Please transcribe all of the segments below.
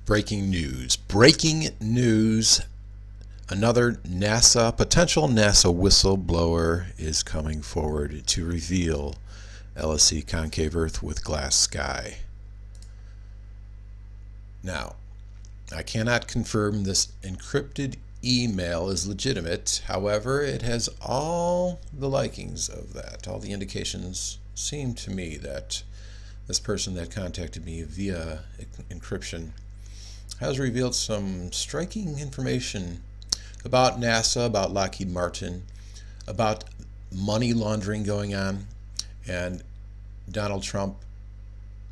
Breaking news. Breaking news. Another potential NASA whistleblower is coming forward to reveal LSC concave Earth with glass sky. Now, I cannot confirm this encrypted email is legitimate. However, it has all the likings of that. All the indications seem to me that this person that contacted me via encryption has revealed some striking information about NASA, about Lockheed Martin, about money laundering going on. And Donald Trump,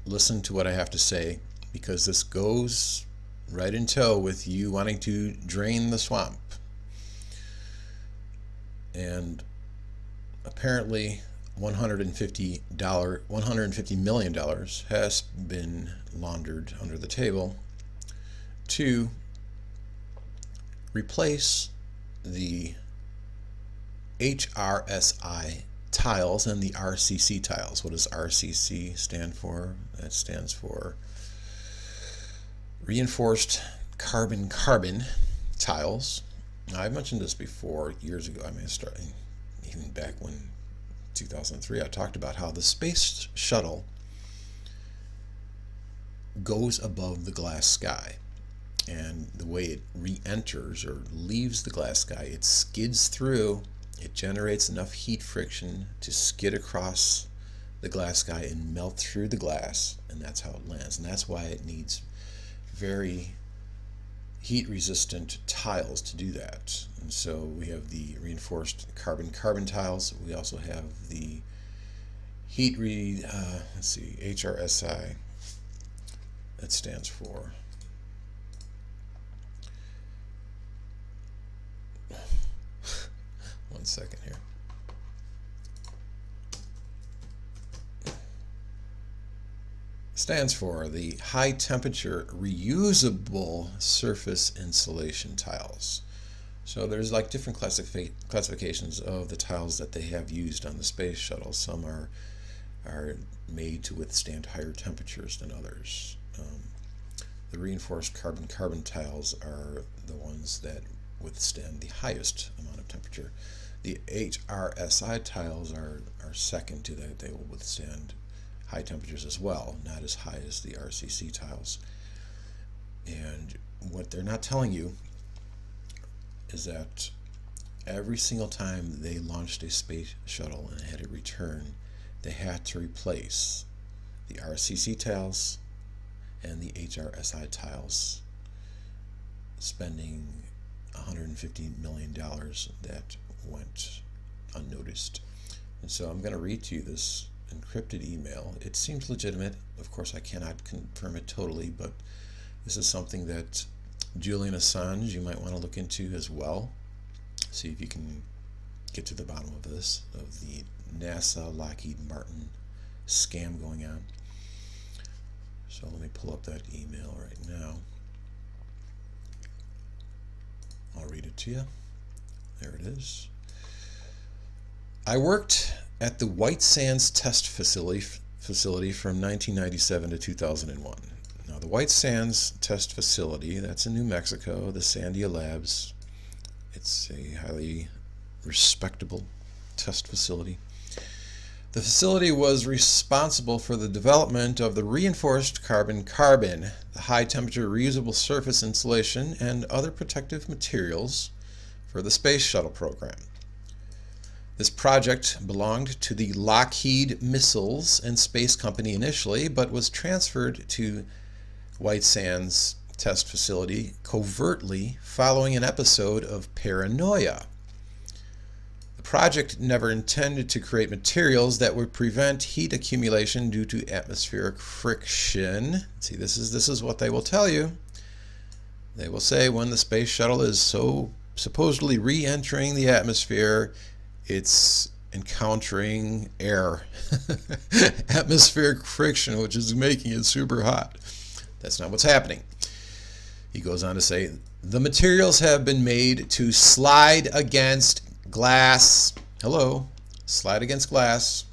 listen to what I have to say, because this goes right in tow with you wanting to drain the swamp. And apparently $150 million has been laundered under the table to replace the HRSI tiles and the RCC tiles. What does RCC stand for? That stands for reinforced carbon-carbon tiles. Now, I mentioned this before years ago. I mean, even back when 2003, I talked about how the space shuttle goes above the glass sky. And the way it re-enters or leaves the glass sky, it skids through. It generates enough heat friction to skid across the glass sky and melt through the glass, and that's how it lands. And that's why it needs very heat-resistant tiles to do that. And so we have the reinforced carbon-carbon tiles. We also have the HRSI. That stands for one second here. Stands for the high temperature reusable surface insulation tiles. So there's like different classifications of the tiles that they have used on the space shuttle. Some are made to withstand higher temperatures than others. The reinforced carbon-carbon tiles are the ones that withstand the highest amount of temperature. The HRSI tiles are second to that. They will withstand high temperatures as well, not as high as the RCC tiles. And what they're not telling you is that every single time they launched a space shuttle and had to return, they had to replace the RCC tiles and the HRSI tiles, spending $150 million that went unnoticed. And so I'm going to read to you this encrypted email. It seems legitimate. Of course, I cannot confirm it totally, but this is something that Julian Assange, you might want to look into as well. See if you can get to the bottom of this, of the NASA Lockheed Martin scam going on. So let me pull up that email right now. I'll read it to you. There it is. I worked at the White Sands Test Facility from 1997 to 2001. Now, the White Sands Test Facility, that's in New Mexico, the Sandia Labs. It's a highly respectable test facility. The facility was responsible for the development of the reinforced carbon-carbon, the high-temperature reusable surface insulation, and other protective materials for the Space Shuttle program. This project belonged to the Lockheed Missiles and Space Company initially, but was transferred to White Sands Test Facility covertly following an episode of paranoia. The project never intended to create materials that would prevent heat accumulation due to atmospheric friction. See, this is what they will tell you. They will say when the space shuttle is so supposedly re-entering the atmosphere, it's encountering air, atmospheric friction, which is making it super hot. That's not what's happening. He goes on to say, the materials have been made to slide against glass. Hello, slide against glass.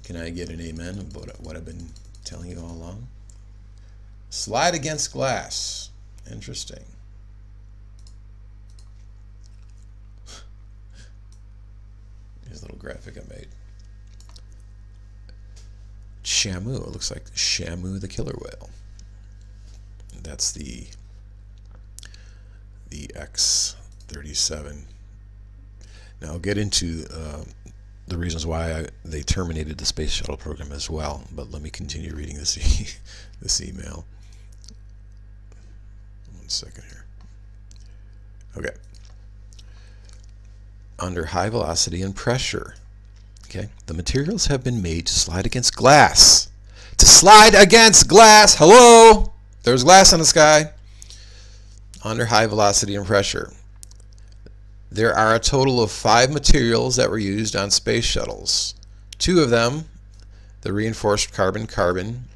Can I get an amen about what I've been telling you all along? Slide against glass. Interesting. Here's a little graphic I made. Shamu. It looks like Shamu the killer whale. That's the X-37. Now I'll get into the reasons why they terminated the space shuttle program as well, but let me continue reading this this email. 1 second here. Okay. Under high velocity and pressure. Okay. The materials have been made to slide against glass. To slide against glass. Hello. There's glass in the sky. Under high velocity and pressure. There are a total of 5 materials that were used on space shuttles. 2 of them, the reinforced carbon-carbon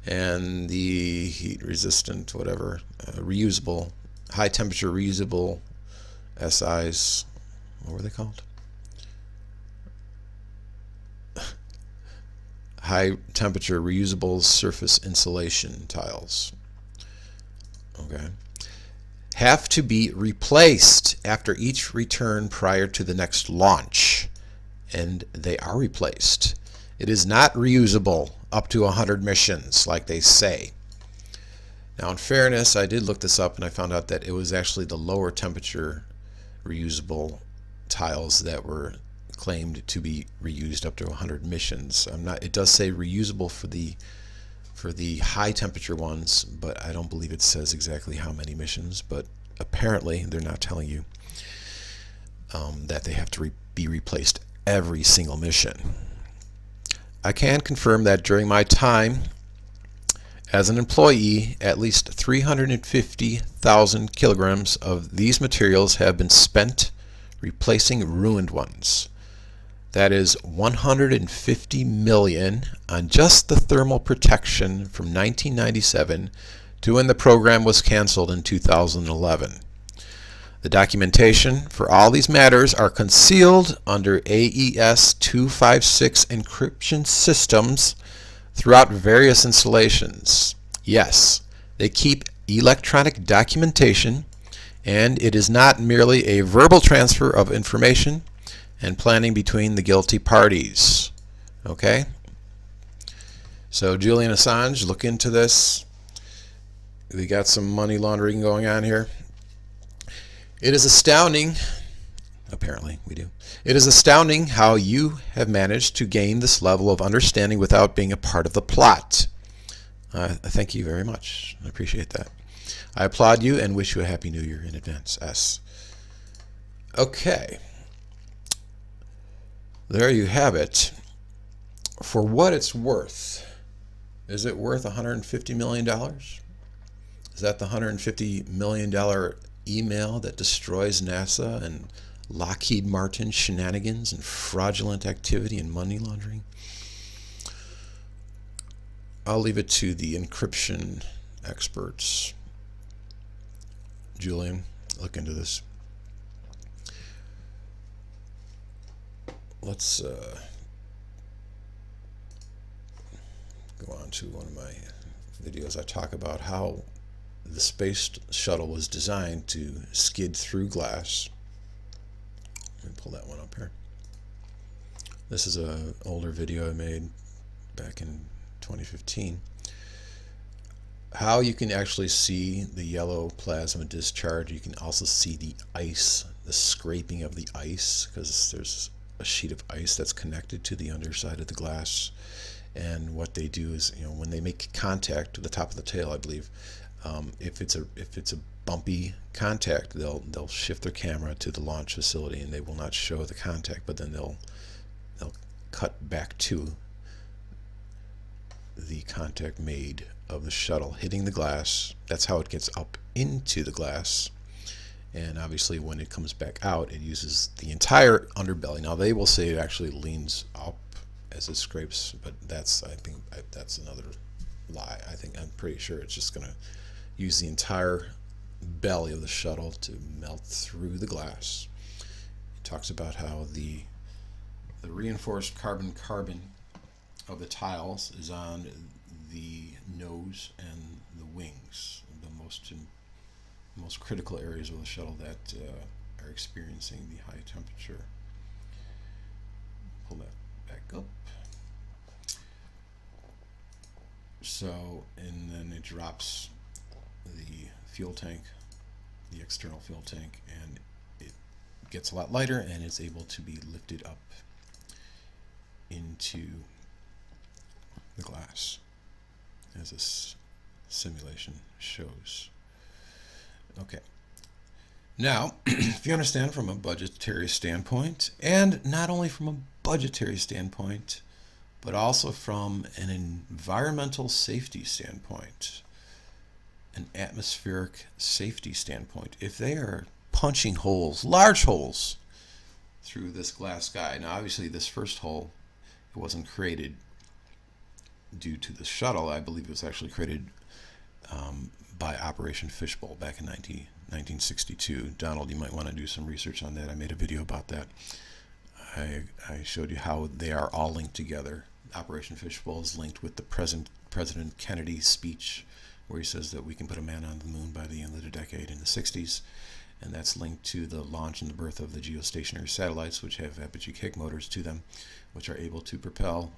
and the heat-resistant, whatever, reusable, high-temperature reusable SIs. What were they called? High-temperature reusable surface insulation tiles. Okay. Have to be replaced after each return prior to the next launch, and they are replaced. It is not reusable up to 100 missions like they say. Now in fairness, I did look this up and I found out that it was actually the lower temperature reusable tiles that were claimed to be reused up to 100 missions. It does say reusable for the high temperature ones, but I don't believe it says exactly how many missions, but apparently they're not telling you that they have to be replaced every single mission. I can confirm that during my time as an employee, at least 350,000 kilograms of these materials have been spent replacing ruined ones. That is 150 million on just the thermal protection from 1997 to when the program was canceled in 2011. The documentation for all these matters are concealed under AES 256 encryption systems throughout various installations. Yes, they keep electronic documentation, and it is not merely a verbal transfer of information and planning between the guilty parties. Okay? So Julian Assange, look into this. We got some money laundering going on here. It is astounding, apparently we do. It is astounding how you have managed to gain this level of understanding without being a part of the plot. Thank you very much. I appreciate that. I applaud you and wish you a Happy New Year in advance. S. Okay. There you have it. For what it's worth, is it worth $150 million? Is that the $150 million email that destroys NASA and Lockheed Martin shenanigans and fraudulent activity and money laundering? I'll leave it to the encryption experts. Julian, look into this. Let's go on to one of my videos. I talk about how the space shuttle was designed to skid through glass. Let me pull that one up here. This is an older video I made back in 2015. How you can actually see the yellow plasma discharge. You can also see the ice, the scraping of the ice, because there's a sheet of ice that's connected to the underside of the glass. And what they do is, when they make contact to the top of the tail, I believe, if it's a bumpy contact, they'll shift their camera to the launch facility and they will not show the contact, but then they'll cut back to the contact made of the shuttle hitting the glass. That's how it gets up into the glass. And obviously when it comes back out, it uses the entire underbelly. Now they will say it actually leans up as it scrapes, but I think that's another lie. I'm pretty sure it's just going to use the entire belly of the shuttle to melt through the glass. It talks about how the reinforced carbon-carbon of the tiles is on the nose and the wings, the most critical areas of the shuttle that are experiencing the high temperature. Pull that back up. So, and then it drops the fuel tank, the external fuel tank, and it gets a lot lighter and it's able to be lifted up into the glass, as this simulation shows. Okay. Now, if you understand from a budgetary standpoint, and not only from a budgetary standpoint, but also from an environmental safety standpoint, an atmospheric safety standpoint, if they are punching holes, large holes, through this glass sky. Now, obviously, this first hole, it wasn't created due to the shuttle. I believe it was actually created by Operation Fishbowl back in 1962. Donald, you might want to do some research on that. I made a video about that. I showed you how they are all linked together. Operation Fishbowl is linked with the President Kennedy's speech, where he says that we can put a man on the moon by the end of the decade in the 60s. And that's linked to the launch and the birth of the geostationary satellites, which have apogee kick motors to them, which are able to propel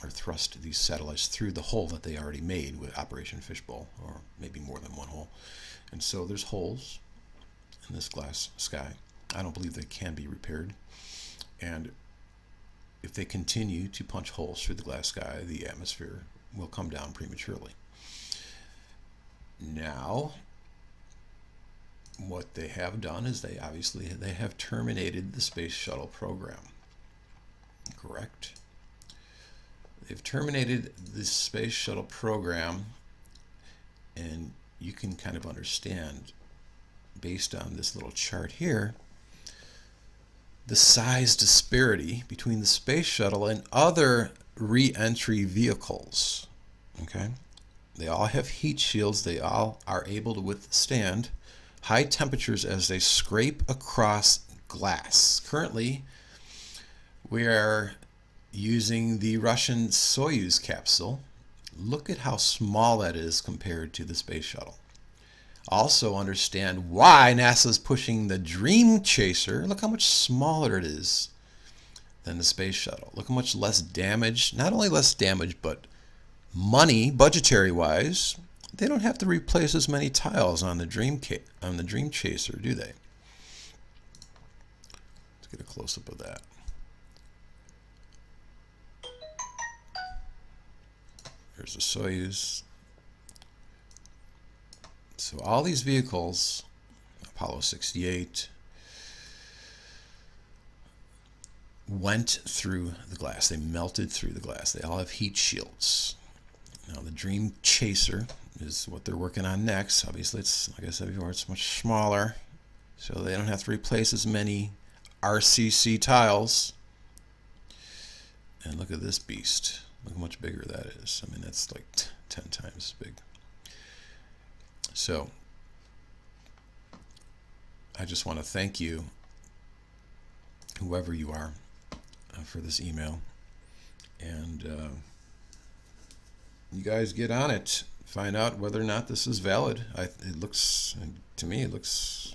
or thrust these satellites through the hole that they already made with Operation Fishbowl, or maybe more than one hole. And so there's holes in this glass sky. I don't believe they can be repaired. And if they continue to punch holes through the glass sky, the atmosphere will come down prematurely. Now, what they have done is they have terminated the space shuttle program. Correct? They've terminated the space shuttle program, and you can kind of understand, based on this little chart here, the size disparity between the space shuttle and other re-entry vehicles. Okay? They all have heat shields. They all are able to withstand high temperatures as they scrape across glass. Currently, we are using the Russian Soyuz capsule. Look at how small that is compared to the space shuttle. Also understand why NASA is pushing the Dream Chaser. Look how much smaller it is than the space shuttle. Look how much less damage, not only less damage, but money, budgetary wise. They don't have to replace as many tiles on the Dream Chaser, do they? Let's get a close-up of that. There's the Soyuz. So all these vehicles, Apollo 68, went through the glass. They melted through the glass. They all have heat shields. Now the Dream Chaser is what they're working on next. Obviously, it's, like I said before, it's much smaller, so they don't have to replace as many RCC tiles. And look at this beast. Look how much bigger that is. I mean, that's like 10 times as big. So I just want to thank you, whoever you are, for this email. And you guys get on it. Find out whether or not this is valid. It looks, to me, it looks,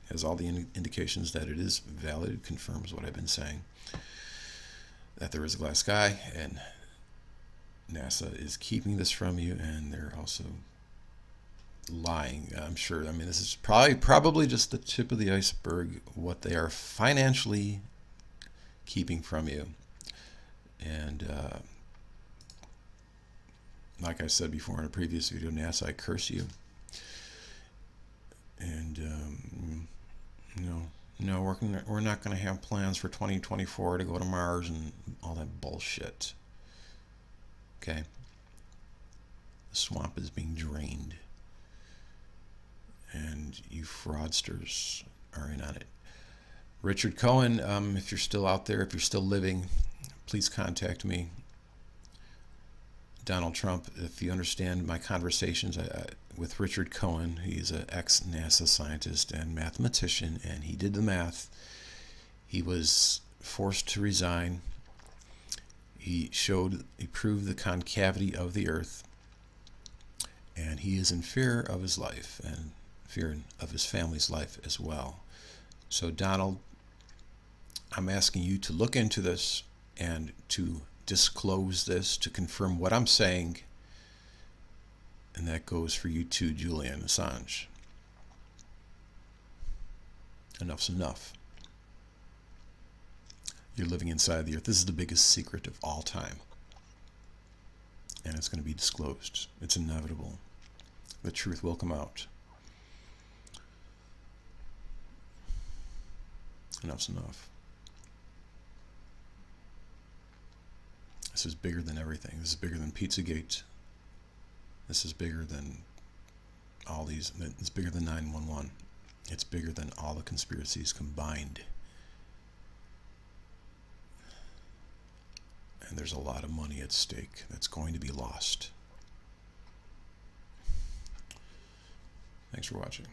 has all the indications that it is valid. It confirms what I've been saying, that there is a glass sky, and NASA is keeping this from you, and they're also lying. I'm sure. I mean, this is probably just the tip of the iceberg, what they are financially keeping from you. And like I said before in a previous video, NASA, I curse you. And no, we're not going to have plans for 2024 to go to Mars and all that bullshit. Okay? The swamp is being drained, and you fraudsters are in on it. Richard Cohen, if you're still out there, if you're still living, please contact me. Donald Trump, if you understand my conversations with Richard Cohen, he's an ex-NASA scientist and mathematician, and he did the math. He was forced to resign. He proved the concavity of the earth, and he is in fear of his life and fear of his family's life as well. So Donald, I'm asking you to look into this and to disclose this, to confirm what I'm saying, and that goes for you too, Julian Assange. Enough's enough. You're living inside the earth. This is the biggest secret of all time, and it's going to be disclosed. It's inevitable. The truth will come out. Enough's enough. This is bigger than everything. This is bigger than Pizzagate. This is bigger than all these. It's bigger than 911. It's bigger than all the conspiracies combined. And there's a lot of money at stake that's going to be lost. Thanks for watching.